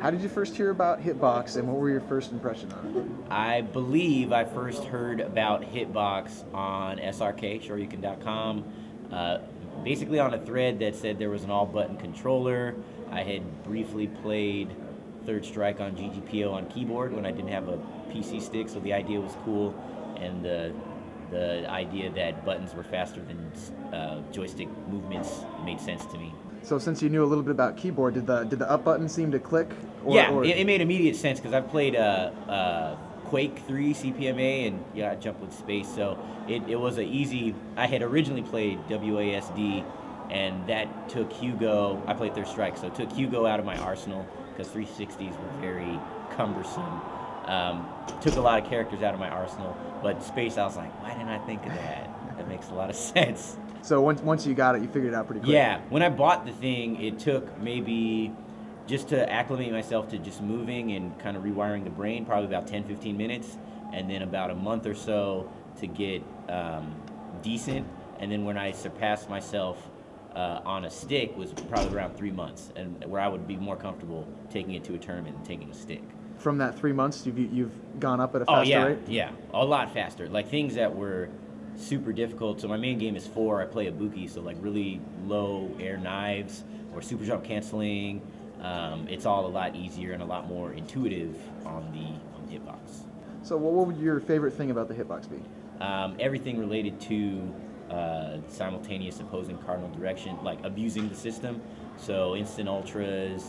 How did you first hear about Hitbox, and what were your first impression on it? I believe I first heard about Hitbox on SRK, shoryuken.com, basically on a thread that said there was an all-button controller. I had briefly played Third Strike on GGPO on keyboard when I didn't have a PC stick, so the idea was cool, and the idea that buttons were faster than joystick movements made sense to me. So since you knew a little bit about keyboard, did the up button seem to click? It made immediate sense because I've played Quake 3 CPMA and I jumped with space, so it was a easy. I had originally played WASD, and that took Hugo. I played Third Strike, so it took Hugo out of my arsenal because 360s were very cumbersome. Took a lot of characters out of my arsenal, but space, I was like, why didn't I think of that? That makes a lot of sense. So once you got it, you figured it out pretty quick. Yeah, when I bought the thing, it took maybe just to acclimate myself to just moving and kind of rewiring the brain, probably about 10-15 minutes, and then about a month or so to get decent. And then when I surpassed myself on a stick was probably around 3 months, and where I would be more comfortable taking it to a tournament than taking a stick. From that 3 months, you've gone up at a faster rate? Yeah, a lot faster. Like things that were super difficult. So my main game is 4. I play Ibuki, so like really low air knives or super jump canceling. It's all a lot easier and a lot more intuitive on the hitbox. So what would your favorite thing about the hitbox be? Everything related to simultaneous opposing cardinal direction, like abusing the system. So instant ultras.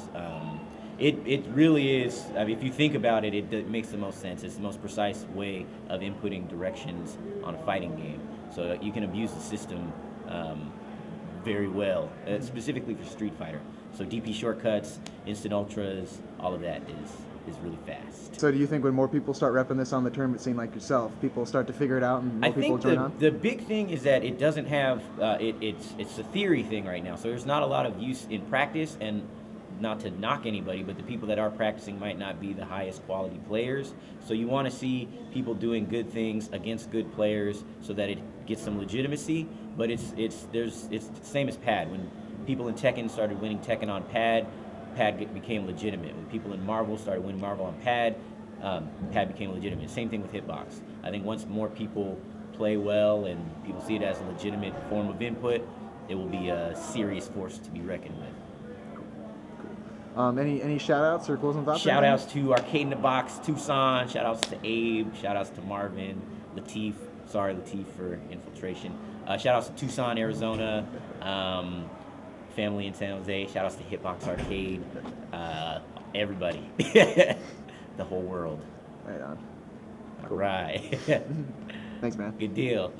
It really is, I mean, if you think about it, it makes the most sense. It's the most precise way of inputting directions on a fighting game. So you can abuse the system very well, specifically for Street Fighter. So DP shortcuts, instant ultras, all of that is really fast. So do you think when more people start repping this on the tournament scene like yourself, people start to figure it out and more people join on? The big thing is that it doesn't have, it's a theory thing right now. So there's not a lot of use in practice, and not to knock anybody, but the people that are practicing might not be the highest quality players. So you want to see people doing good things against good players so that it gets some legitimacy. But it's the same as pad. When people in Tekken started winning Tekken on pad, became legitimate. When people in Marvel started winning Marvel on pad, pad became legitimate. Same thing with hitbox. I think once more people play well and people see it as a legitimate form of input, it will be a serious force to be reckoned with. Any shout outs or closing thoughts? Shout outs to Arcade in the Box, Tucson. Shout outs to Abe. Shout outs to Marvin, Latif. Sorry, Latif, for infiltration. Shout outs to Tucson, Arizona. Family in San Jose. Shout outs to Hitbox Arcade. Everybody. The whole world. Right on. All right. Thanks, man. Good deal.